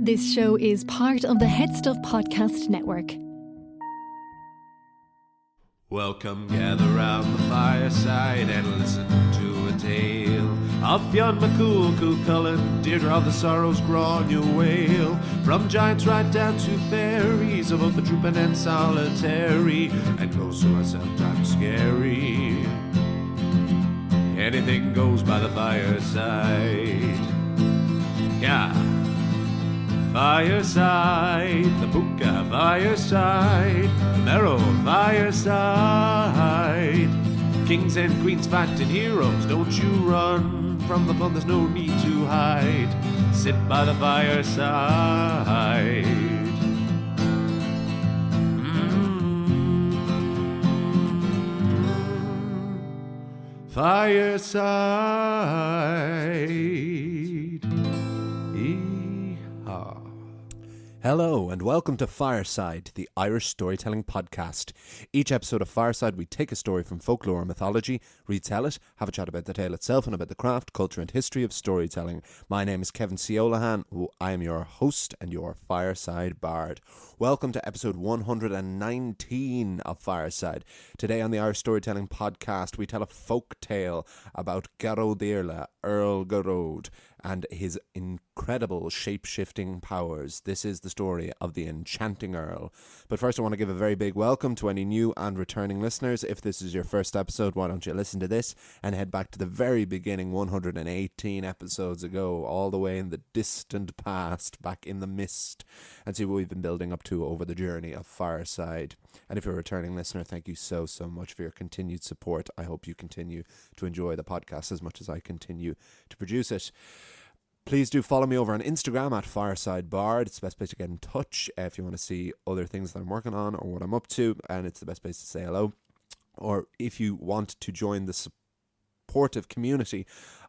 This show is part of the Head Stuff Podcast Network. Welcome, gather round the fireside and listen to a tale of Fionn McCool, Cullen, Deirdre of the Sorrows, Grainne Whale. From giants right down to fairies, of both the drooping and solitary, and ghosts who are sometimes scary. Anything goes by the fireside. Yeah. Fireside, the Puka Fireside, the Merrow Fireside. Kings and queens fighting heroes, don't you run from the fun, there's no need to hide. Sit by the fireside. Fireside. Hello and welcome to Fireside, the Irish storytelling podcast. Each episode of Fireside, we take a story from folklore or mythology, retell it, have a chat about the tale itself and about the craft, culture and history of storytelling. My name is Kevin C. O'Lahan. I am your host and your Fireside Bard. Welcome to episode 119 of Fireside. Today on the Irish Storytelling Podcast, we tell a folk tale about Garrod Iarla, Earl Garrod, and his incredible shape-shifting powers. This is the story of the Enchanting Earl. But first I want to give a very big welcome to any new and returning listeners. If this is your first episode, why don't you listen to this and head back to the very beginning, 118 episodes ago, all the way in the distant past, back in the mist, and see what we've been building up to over the journey of Fireside. And if you're a returning listener, thank you so much for your continued support. I hope you continue to enjoy the podcast as much as I continue to produce it. Please do follow me over on Instagram at Fireside Bard. It's the best place to get in touch if you want to see other things that I'm working on or what I'm up to, and it's the best place to say hello. Or if you want to join the supportive community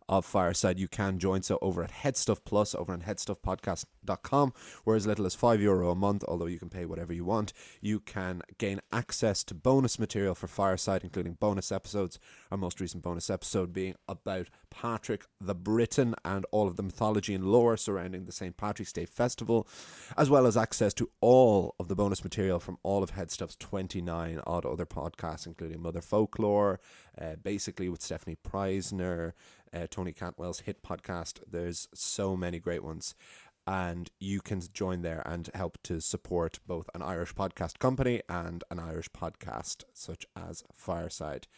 of Fireside, you can join so over at Headstuff Plus over on headstuffpodcast.com, where as little as €5 a month, although you can pay whatever you want, you can gain access to bonus material for Fireside, including bonus episodes. Our most recent bonus episode being about Patrick the Briton and all of the mythology and lore surrounding the St. Patrick's Day Festival, as well as access to all of the bonus material from all of Headstuff's 29 odd other podcasts, including Mother Folklore, basically with Stephanie Preisner, Tony Cantwell's hit podcast. There's so many great ones, and you can join there and help to support both an Irish podcast company and an Irish podcast such as Fireside.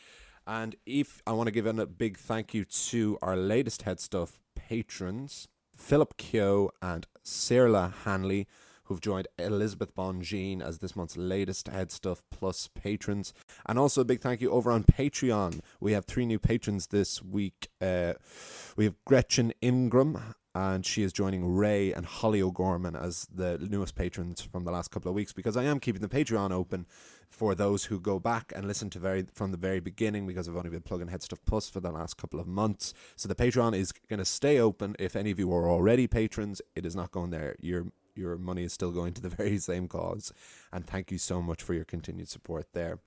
And if I want to give a big thank you to our latest Headstuff patrons, Philip Keogh and Sirla Hanley, who've joined Elizabeth Bongine as this month's latest Headstuff Plus patrons. And also a big thank you over on Patreon. We have 3 new patrons this week. We have Gretchen Ingram, and she is joining Ray and Holly O'Gorman as the newest patrons from the last couple of weeks, because I am keeping the Patreon open for those who go back and listen to from the very beginning, because I've only been plugging Headstuff Plus for the last couple of months. So the Patreon is going to stay open. If any of you are already patrons, it is not going there. Your money is still going to the very same cause. And thank you so much for your continued support there.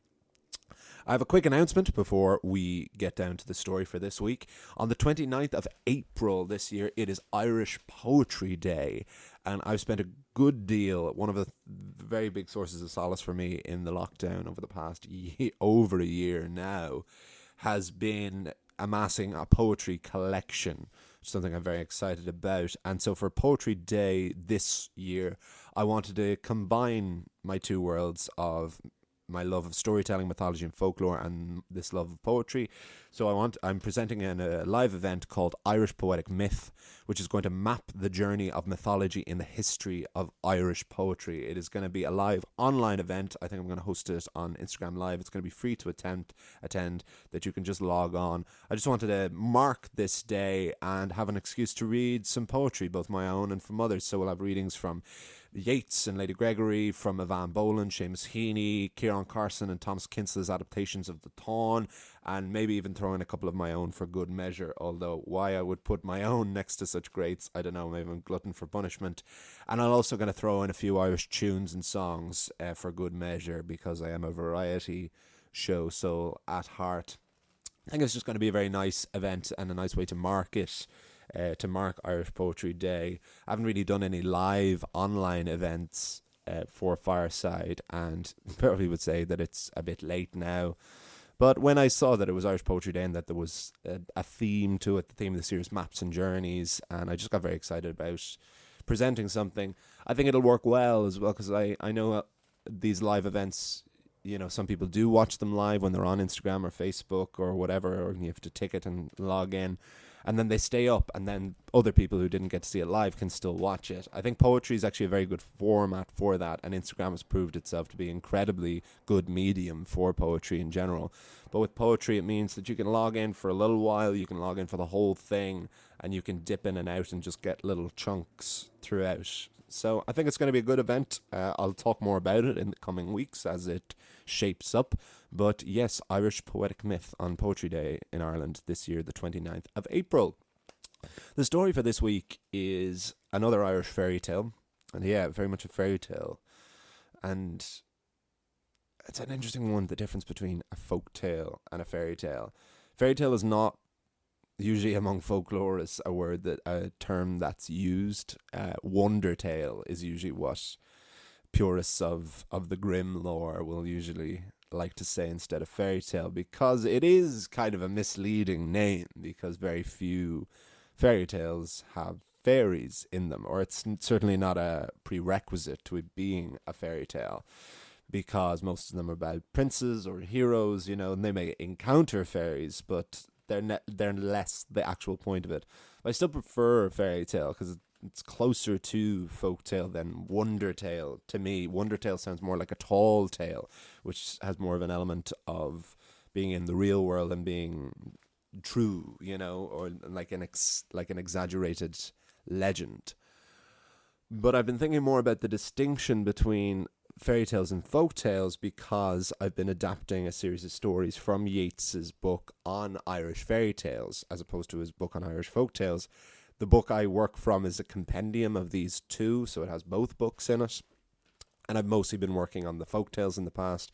I have a quick announcement before we get down to the story for this week. On the 29th of April this year, it is Irish Poetry Day. And I've spent a good deal, one of the very big sources of solace for me in the lockdown over the past over a year now, has been amassing a poetry collection, something I'm very excited about. And so for Poetry Day this year, I wanted to combine my two worlds of my love of storytelling, mythology and folklore, and this love of poetry. So I'm presenting in a live event called Irish Poetic Myth, which is going to map the journey of mythology in the history of Irish poetry. It is going to be a live online event. I think I'm going to host it on Instagram Live. It's going to be free to attend, that you can just log on. I just wanted to mark this day and have an excuse to read some poetry, both my own and from others. So we'll have readings from Yeats and Lady Gregory, from Evan Boland, Seamus Heaney, Kieran Carson and Thomas Kinsley's adaptations of The Tawn, and maybe even throw in a couple of my own for good measure, although why I would put my own next to such greats, I don't know, maybe I'm glutton for punishment. And I'm also going to throw in a few Irish tunes and songs for good measure, because I am a variety show soul at heart. I think it's just going to be a very nice event and a nice way to mark it. to mark Irish Poetry Day. I haven't really done any live online events for Fireside, and probably would say that it's a bit late now. But when I saw that it was Irish Poetry Day and that there was a theme to it, the theme of the series Maps and Journeys, and I just got very excited about presenting something. I think it'll work well as well, because I know these live events, some people do watch them live when they're on Instagram or Facebook or whatever, or you have to ticket and log in, and then they stay up, and then other people who didn't get to see it live can still watch it. I think poetry is actually a very good format for that, and Instagram has proved itself to be an incredibly good medium for poetry in general. But with poetry, it means that you can log in for a little while, you can log in for the whole thing, and you can dip in and out and just get little chunks throughout. So I think it's going to be a good event. I'll talk more about it in the coming weeks as it shapes up. But yes, Irish Poetic Myth on Poetry Day in Ireland this year, the 29th of April. The story for this week is another Irish fairy tale. And yeah, very much a fairy tale. And it's an interesting one, the difference between a folk tale and a fairy tale. Fairy tale is not usually among folklore is a term that's used. Wonder tale is usually what purists of the grim lore will usually like to say instead of fairy tale, because it is kind of a misleading name, because very few fairy tales have fairies in them, or it's certainly not a prerequisite to it being a fairy tale, because most of them are about princes or heroes, and they may encounter fairies, but they're less the actual point of it. But I still prefer fairy tale because it's closer to folk tale than wonder tale. To me, wonder tale sounds more like a tall tale, which has more of an element of being in the real world and being true, or like an exaggerated legend. But I've been thinking more about the distinction between fairy tales and folk tales, because I've been adapting a series of stories from Yeats's book on Irish fairy tales as opposed to his book on Irish folk tales. The book I work from is a compendium of these two, so it has both books in it. And I've mostly been working on the folk tales in the past,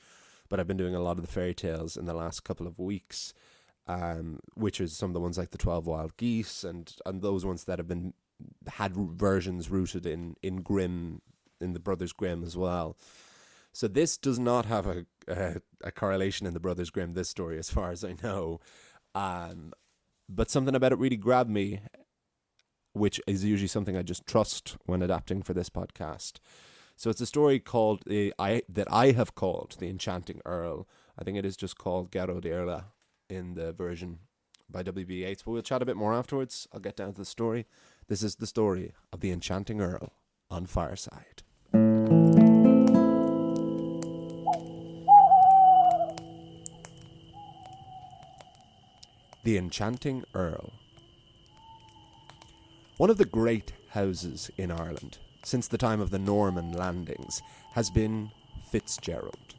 but I've been doing a lot of the fairy tales in the last couple of weeks, which is some of the ones like the 12 Wild Geese and those ones that have had versions rooted in Grimm, in the Brothers Grimm as well. So this does not have a correlation in the Brothers Grimm, this story, as far as I know. But something about it really grabbed me, which is usually something I just trust when adapting for this podcast. So it's a story called that I have called The Enchanting Earl. I think it is just called Garrod Eirla in the version by W.B. Yeats, but we'll chat a bit more afterwards. I'll get down to the story. This is the story of The Enchanting Earl on Fireside. The Enchanting Earl. One of the great houses in Ireland, since the time of the Norman landings, has been Fitzgerald.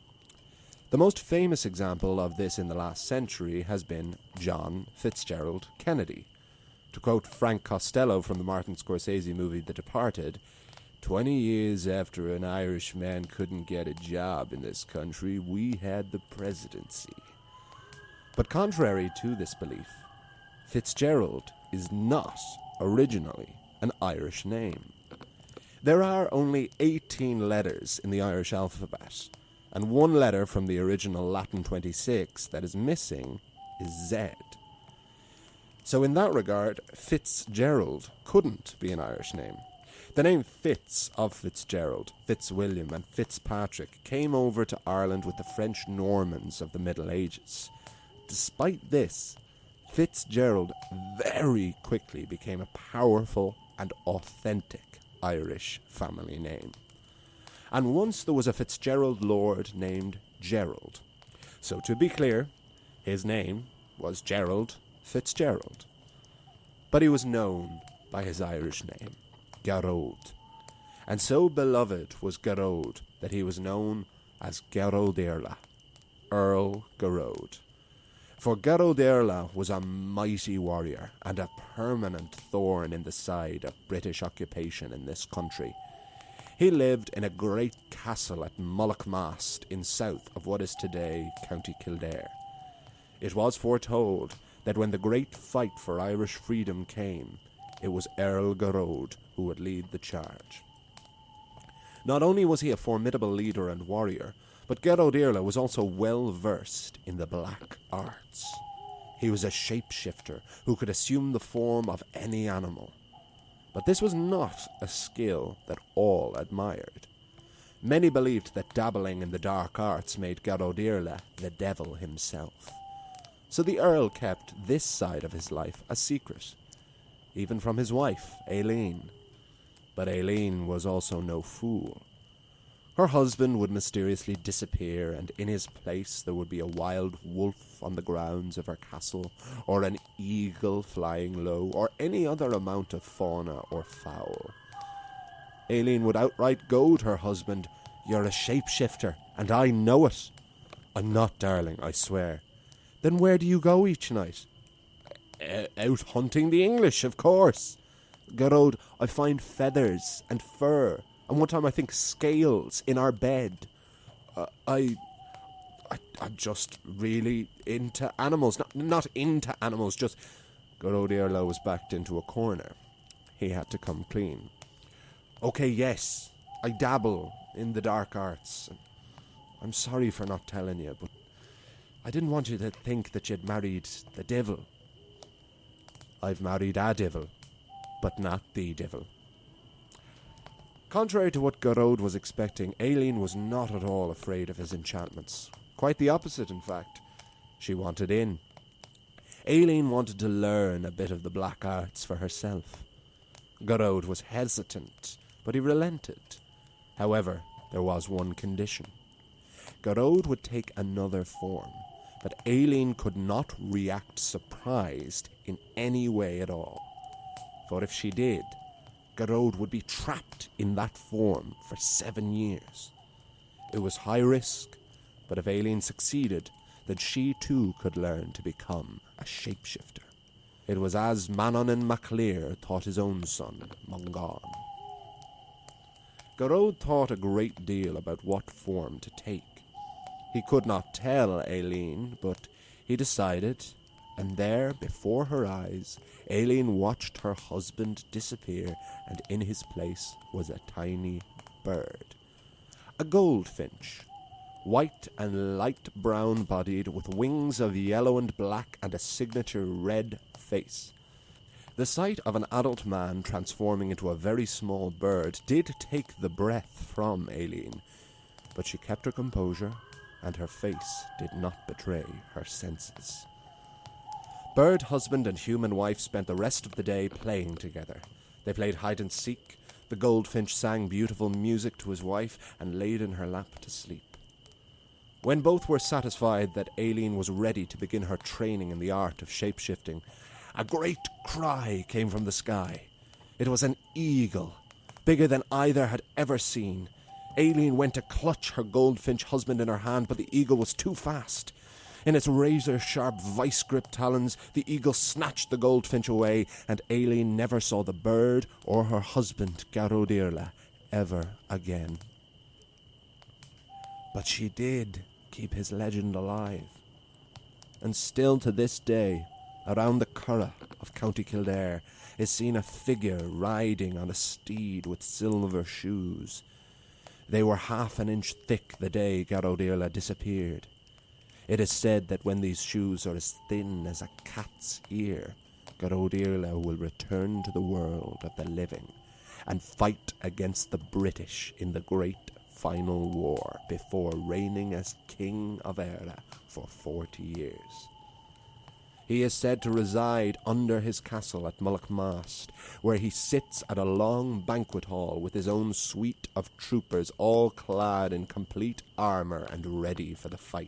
The most famous example of this in the last century has been John Fitzgerald Kennedy. To quote Frank Costello from the Martin Scorsese movie The Departed, 20 years after an Irishman couldn't get a job in this country, we had the presidency. But contrary to this belief, Fitzgerald is not originally an Irish name. There are only 18 letters in the Irish alphabet, and one letter from the original Latin 26 that is missing is Z. So in that regard, Fitzgerald couldn't be an Irish name. The name Fitz of Fitzgerald, Fitzwilliam and Fitzpatrick came over to Ireland with the French Normans of the Middle Ages. Despite this, Fitzgerald very quickly became a powerful and authentic Irish family name. And once there was a Fitzgerald lord named Gerald. So to be clear, his name was Gerald Fitzgerald. But he was known by his Irish name, Garrod. And so beloved was Garrod that he was known as Garrod Eirla, Earl Garrod. For Garrod Eirla was a mighty warrior and a permanent thorn in the side of British occupation in this country. He lived in a great castle at Mullaghmast in south of what is today County Kildare. It was foretold that when the great fight for Irish freedom came, it was Earl Garrod who would lead the charge. Not only was he a formidable leader and warrior, but Garrod Iarla was also well versed in the black arts. He was a shapeshifter who could assume the form of any animal. But this was not a skill that all admired. Many believed that dabbling in the dark arts made Garrod Iarla the devil himself. So the Earl kept this side of his life a secret, even from his wife, Eirlnd. But Eirlnd was also no fool. Her husband would mysteriously disappear, and in his place there would be a wild wolf on the grounds of her castle, or an eagle flying low, or any other amount of fauna or fowl. Eirlnd would outright goad her husband. "You're a shapeshifter, and I know it." "I'm not, darling, I swear." "Then where do you go each night?" Out hunting the English, of course." "Garrod, I find feathers and fur, and one time I think scales in our bed. I'm just really into animals. Not into animals, just..." Garrod Iarla was backed into a corner. He had to come clean. "Okay, yes, I dabble in the dark arts. I'm sorry for not telling you, but I didn't want you to think that you'd married the devil." "I've married a devil, but not the devil." Contrary to what Garrod was expecting, Eirlnd was not at all afraid of his enchantments. Quite the opposite, in fact. She wanted in. Eirlnd wanted to learn a bit of the black arts for herself. Garrod was hesitant, but he relented. However, there was one condition. Garrod would take another form, but Eirlnd could not react surprised in any way at all. For if she did, Garrod would be trapped in that form for 7 years. It was high risk, but if Eirlnd succeeded, then she too could learn to become a shapeshifter. It was as Manannán mac Lir taught his own son, Mongan. Garrod thought a great deal about what form to take. He could not tell Eirlnd, but he decided, and there, before her eyes, Eirlnd watched her husband disappear, and in his place was a tiny bird. A goldfinch, white and light brown-bodied, with wings of yellow and black and a signature red face. The sight of an adult man transforming into a very small bird did take the breath from Eirlnd, but she kept her composure, and her face did not betray her senses. Bird husband and human wife spent the rest of the day playing together. They played hide-and-seek. The goldfinch sang beautiful music to his wife and laid in her lap to sleep. When both were satisfied that Eirlnd was ready to begin her training in the art of shapeshifting, a great cry came from the sky. It was an eagle, bigger than either had ever seen. Eirlnd went to clutch her goldfinch husband in her hand, but the eagle was too fast. In its razor-sharp vice-grip talons, the eagle snatched the goldfinch away, and Eirlnd never saw the bird or her husband, Garrod Iarla, ever again. But she did keep his legend alive. And still to this day, around the Curragh of County Kildare, is seen a figure riding on a steed with silver shoes. They were 1/2 inch thick the day Garrod Iarla disappeared. It is said that when these shoes are as thin as a cat's ear, Garrod Iarla will return to the world of the living and fight against the British in the great final war before reigning as King of Eire for 40 years. He is said to reside under his castle at Mullaghmast, where he sits at a long banquet hall with his own suite of troopers, all clad in complete armour and ready for the fight.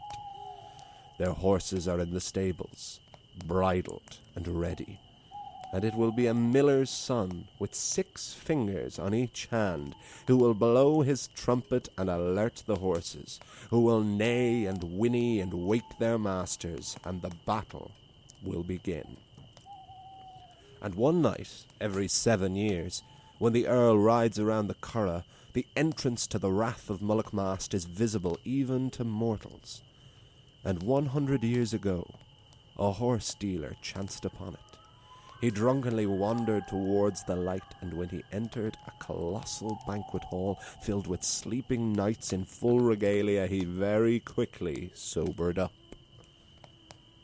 Their horses are in the stables, bridled and ready, and it will be a miller's son with 6 fingers on each hand who will blow his trumpet and alert the horses, who will neigh and whinny and wake their masters, and the battle will begin. And one night, every 7 years, when the Earl rides around the Curragh, the entrance to the Rath of Mullaghmast is visible even to mortals. And 100 years ago, a horse dealer chanced upon it. He drunkenly wandered towards the light, and when he entered a colossal banquet hall filled with sleeping knights in full regalia, he very quickly sobered up.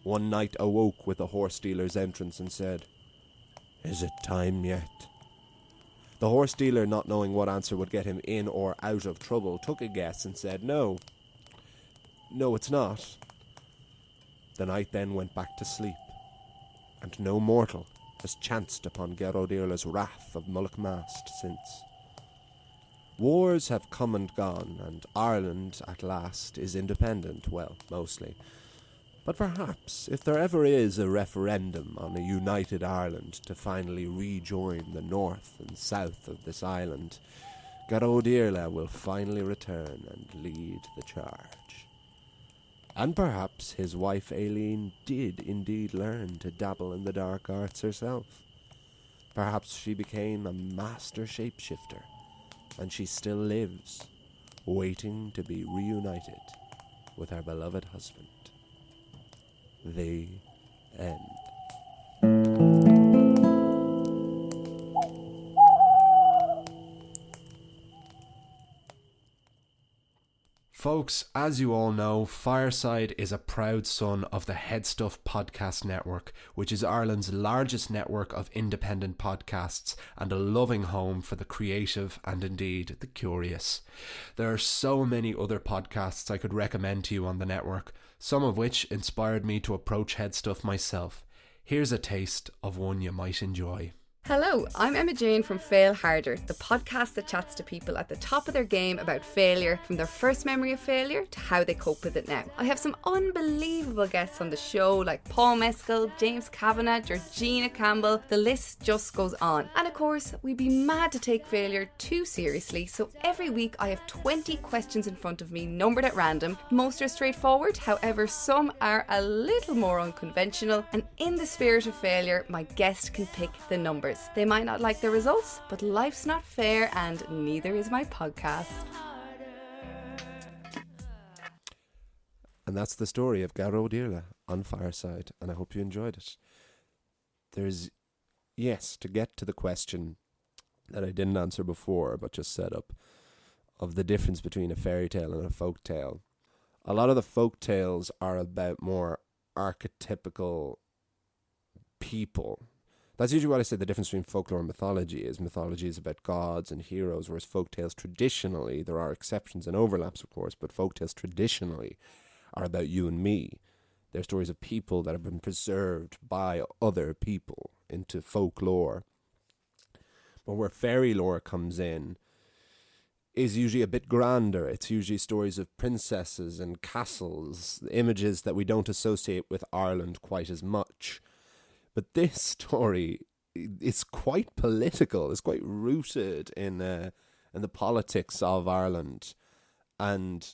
One knight awoke with the horse dealer's entrance and said, "Is it time yet?" The horse dealer, not knowing what answer would get him in or out of trouble, took a guess and said, No, it's not." The knight then went back to sleep, and no mortal has chanced upon Gerodírla's wrath of Mullaghmast since. Wars have come and gone, and Ireland at last is independent, well, mostly. But perhaps, if there ever is a referendum on a united Ireland to finally rejoin the north and south of this island, Gerodírla will finally return and lead the charge. And perhaps his wife Eirlnd did indeed learn to dabble in the dark arts herself. Perhaps she became a master shapeshifter, and she still lives, waiting to be reunited with her beloved husband. The end. Folks, as you all know, Fireside is a proud son of the Headstuff Podcast Network, which is Ireland's largest network of independent podcasts and a loving home for the creative and indeed the curious. There are so many other podcasts I could recommend to you on the network, some of which inspired me to approach Headstuff myself. Here's a taste of one you might enjoy. Hello, I'm Emma Jane from Fail Harder, the podcast that chats to people at the top of their game about failure, from their first memory of failure to how they cope with it now. I have some unbelievable guests on the show like Paul Mescal, James Kavanagh, Georgina Campbell, the list just goes on. And of course, we'd be mad to take failure too seriously, so every week I have 20 questions in front of me, numbered at random. Most are straightforward, however some are a little more unconventional, and in the spirit of failure, my guest can pick the numbers. They might not like the results, but life's not fair and neither is my podcast. And that's the story of Gerodírla on Fireside, and I hope you enjoyed it. To get to the question that I didn't answer before, but just set up, of the difference between a fairy tale and a folk tale. A lot of the folk tales are about more archetypical people. That's usually what I say the difference between folklore and mythology is. Mythology is about gods and heroes, whereas folktales traditionally, there are exceptions and overlaps of course, but folktales traditionally are about you and me. They're stories of people that have been preserved by other people into folklore. But where fairy lore comes in is usually a bit grander. It's usually stories of princesses and castles, images that we don't associate with Ireland quite as much. But this story is quite political. It's quite rooted in the politics of Ireland. And,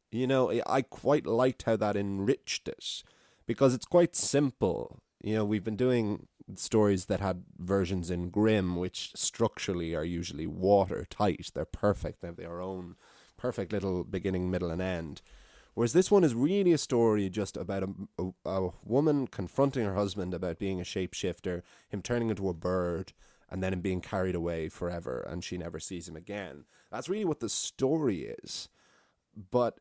you know, I quite liked how that enriched it. Because it's quite simple. You know, we've been doing stories that had versions in Grimm, which structurally are usually watertight. They're perfect. They have their own perfect little beginning, middle, and end. Whereas this one is really a story just about a woman confronting her husband about being a shapeshifter, him turning into a bird, and then him being carried away forever, and she never sees him again. That's really what the story is. But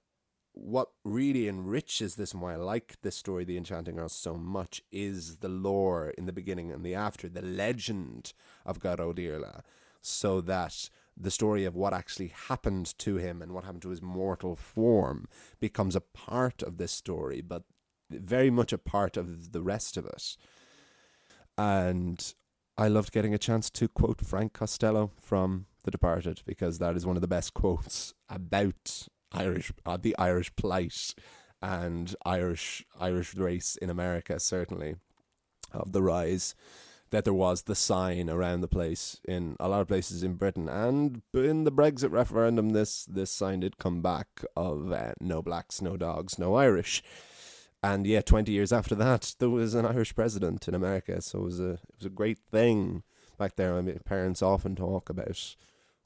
what really enriches this, and why I like this story, The Enchanting Earl, so much, is the lore in the beginning and the after, the legend of Gerodírla, so that the story of what actually happened to him and what happened to his mortal form becomes a part of this story, but very much a part of the rest of it. And I loved getting a chance to quote Frank Costello from The Departed, because that is one of the best quotes about the Irish plight and Irish race in America, certainly, of the rise that there was, the sign around the place in a lot of places in Britain. And in the Brexit referendum, this sign did come back of no blacks, no dogs, no Irish. And yeah, 20 years after that, there was an Irish president in America. So it was a great thing back there. I mean, parents often talk about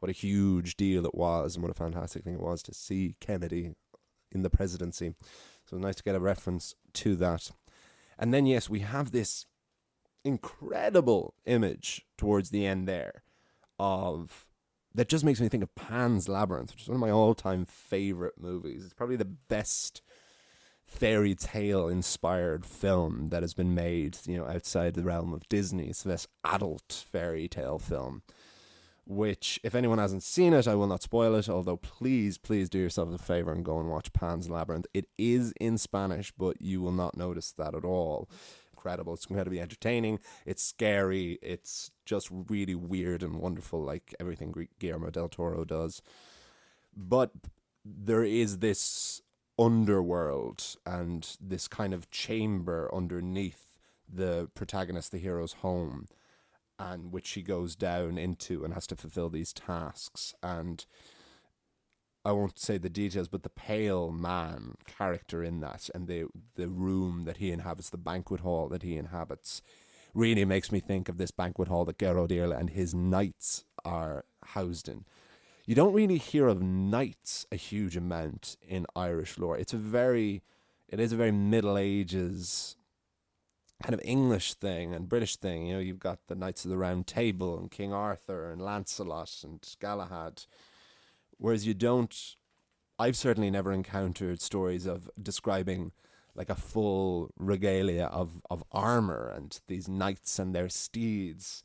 what a huge deal it was and what a fantastic thing it was to see Kennedy in the presidency. So nice to get a reference to that. And then, yes, we have this incredible image towards the end there that just makes me think of Pan's Labyrinth, which is one of my all-time favorite movies. It's probably the best fairy tale inspired film that has been made, outside the realm of Disney. It's the best adult fairy tale film, which, if anyone hasn't seen it, I will not spoil it, although please do yourself a favor and go and watch Pan's Labyrinth. It is in Spanish, but you will not notice that at all. Incredible. It's incredibly entertaining. It's scary. It's just really weird and wonderful, like everything Guillermo del Toro does. But there is this underworld and this kind of chamber underneath the protagonist, the hero's home, and which she goes down into and has to fulfill these tasks. And I won't say the details, but the pale man character in that, and the room that he inhabits, the banquet hall that he inhabits, really makes me think of this banquet hall that Geralt Iarla and his knights are housed in. You don't really hear of knights a huge amount in Irish lore. It is a very Middle Ages kind of English thing and British thing. You've got the Knights of the Round Table and King Arthur and Lancelot and Galahad. Whereas I've certainly never encountered stories of describing like a full regalia of armor and these knights and their steeds.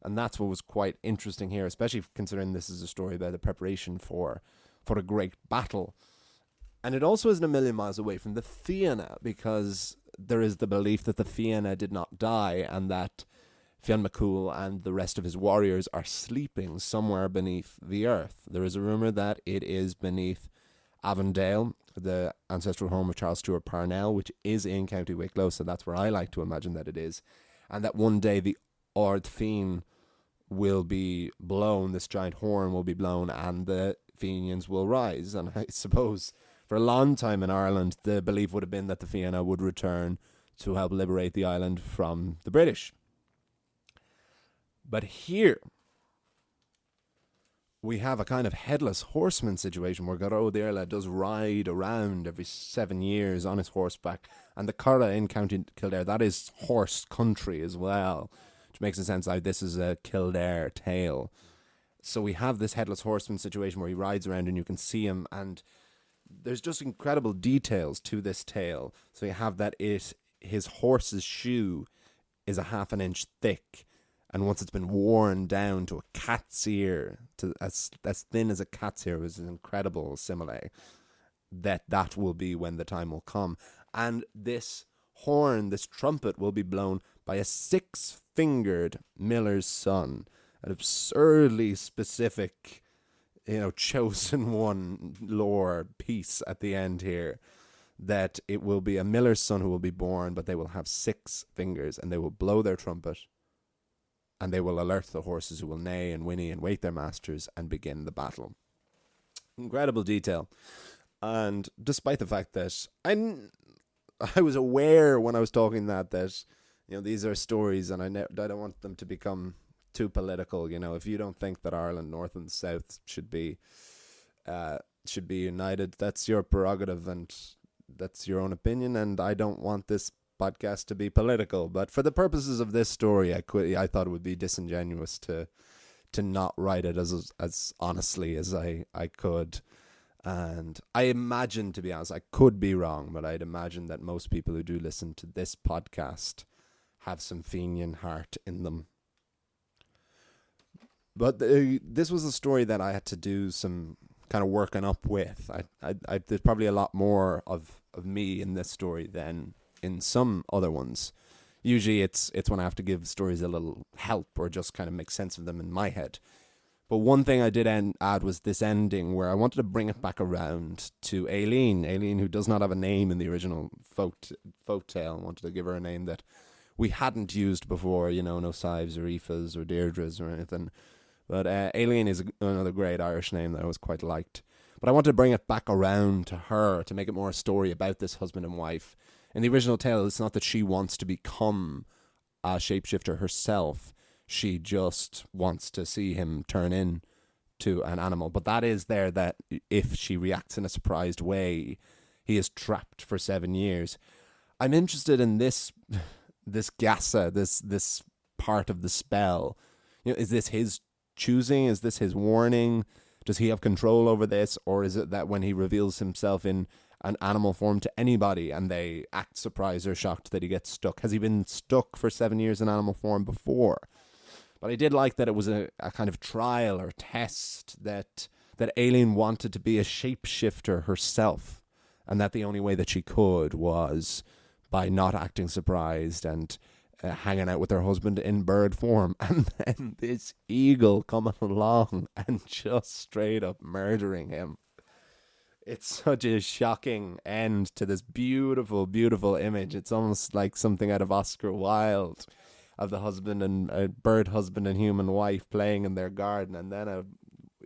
And that's what was quite interesting here, especially considering this is a story about the preparation for a great battle. And it also isn't a million miles away from the Fianna, because there is the belief that the Fianna did not die and that Fionn McCool and the rest of his warriors are sleeping somewhere beneath the earth. There is a rumour that it is beneath Avondale, the ancestral home of Charles Stuart Parnell, which is in County Wicklow, so that's where I like to imagine that it is. And that one day the Ard Fiann will be blown, this giant horn will be blown, and the Fenians will rise. And I suppose for a long time in Ireland, the belief would have been that the Fianna would return to help liberate the island from the British. But here, we have a kind of headless horseman situation where Geralt Iarla does ride around every 7 years on his horseback. And the Curragh in County Kildare, that is horse country as well, which makes it sense like this is a Kildare tale. So we have this headless horseman situation where he rides around and you can see him, and there's just incredible details to this tale. So you have that his horse's shoe is a half an inch thick, and once it's been worn down to a cat's ear, to as thin as a cat's ear, is an incredible simile, that will be when the time will come. And this horn, this trumpet, will be blown by a 6-fingered miller's son, an absurdly specific, chosen one lore piece at the end here, that it will be a miller's son who will be born, but they will have 6 fingers, and they will blow their trumpet, and they will alert the horses, who will neigh and whinny and wake their masters and begin the battle. Incredible detail. And despite the fact that I was aware when I was talking that these are stories, and I don't want them to become too political. If you don't think that Ireland, North and South, should be united, that's your prerogative and that's your own opinion, and I don't want this podcast to be political. But for the purposes of this story, I thought it would be disingenuous to not write it as honestly as I could. And I imagine, to be honest, I could be wrong, but I'd imagine that most people who do listen to this podcast have some Fenian heart in them. But this was a story that I had to do some kind of working up with. There's probably a lot more of me in this story than in some other ones. Usually it's when I have to give stories a little help or just kind of make sense of them in my head. But one thing I did add was this ending, where I wanted to bring it back around to Aileen, who does not have a name in the original folk tale. I wanted to give her a name that we hadn't used before, no Sives or Aoifes or Deirdres or anything. But Aileen is another great Irish name that I always quite liked. But I wanted to bring it back around to her, to make it more a story about this husband and wife. In the original tale, it's not that she wants to become a shapeshifter herself. She just wants to see him turn into an animal. But that is there, that if she reacts in a surprised way, he is trapped for 7 years. I'm interested in this this gasa, this part of the spell? You know, is this his choosing? Is this his warning? Does he have control over this? Or is it that when he reveals himself in an animal form to anybody and they act surprised or shocked that he gets stuck? Has he been stuck for 7 years in animal form before? But I did like that it was a kind of trial or test, that Eirlnd wanted to be a shapeshifter herself, and that the only way that she could was by not acting surprised and hanging out with her husband in bird form. And then this eagle coming along and just straight up murdering him. It's such a shocking end to this beautiful, beautiful image. It's almost like something out of Oscar Wilde, of the husband and bird husband and human wife playing in their garden, and then a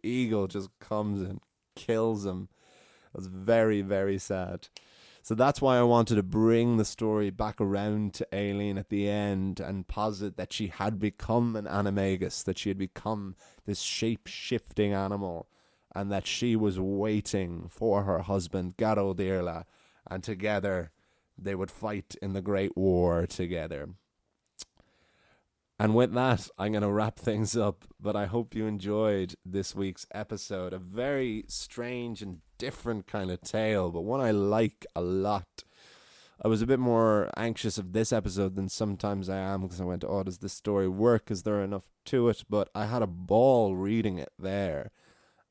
eagle just comes and kills him. It was very, very sad. So that's why I wanted to bring the story back around to Eirlnd at the end and posit that she had become an animagus, that she had become this shape-shifting animal, and that she was waiting for her husband, Garro Dirla, and together they would fight in the Great War together. And with that, I'm going to wrap things up, but I hope you enjoyed this week's episode. A very strange and different kind of tale, but one I like a lot. I was a bit more anxious of this episode than sometimes I am, because I went, oh, does this story work? Is there enough to it? But I had a ball reading it there,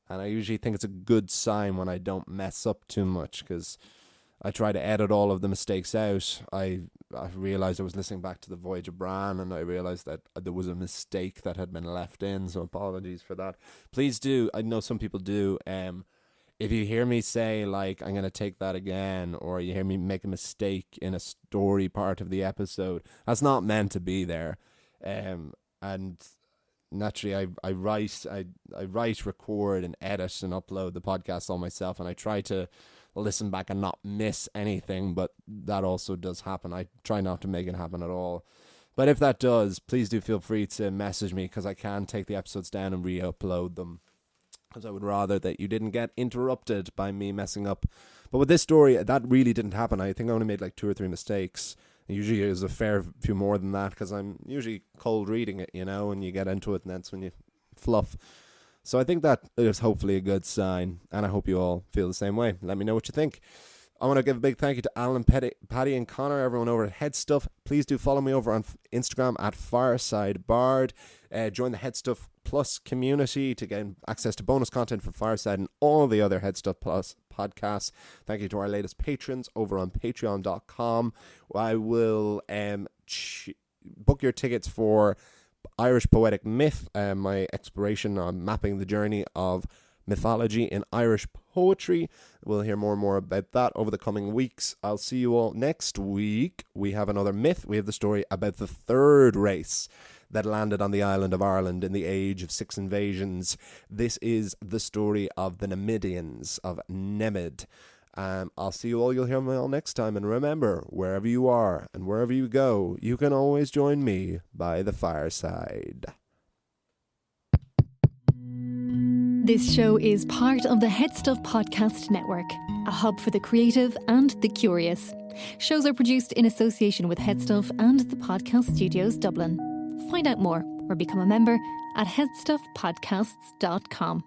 and I usually think it's a good sign when I don't mess up too much, because I try to edit all of the mistakes out. I realised I was listening back to the Voyage of Bran, and I realised that there was a mistake that had been left in, so apologies for that. Please do, I know some people do, if you hear me say, like, I'm going to take that again, or you hear me make a mistake in a story part of the episode, that's not meant to be there. And naturally, I write, record, and edit and upload the podcast all myself, and I try to listen back and not miss anything, but that also does happen. I try not to make it happen at all. But if that does, please do feel free to message me, because I can take the episodes down and re-upload them, because I would rather that you didn't get interrupted by me messing up. But with this story, that really didn't happen. I think I only made like 2 or 3 mistakes. Usually there's a fair few more than that, because I'm usually cold reading it, and you get into it, and that's when you fluff. So I think that is hopefully a good sign, and I hope you all feel the same way. Let me know what you think. I want to give a big thank you to Alan, Paddy and Connor, everyone over at Head Stuff. Please do follow me over on Instagram at Fireside Bard. Join the Head Stuff Plus community to get access to bonus content from Fireside and all the other Head Stuff Plus podcasts. Thank you to our latest patrons over on patreon.com. I will book your tickets for Irish Poetic Myth, my exploration on mapping the journey of mythology in Irish poetry. We'll hear more and more about that over the coming weeks. I'll see you all next week. We have another myth. We have the story about the third race that landed on the island of Ireland in the age of 6 invasions. This is the story of the Nemidians of Nemid. I'll see you all. You'll hear me all next time. And remember, wherever you are and wherever you go, you can always join me by the fireside. This show is part of the Head Stuff Podcast Network, a hub for the creative and the curious. Shows are produced in association with Head Stuff and the Podcast Studios Dublin. Find out more or become a member at headstuffpodcasts.com.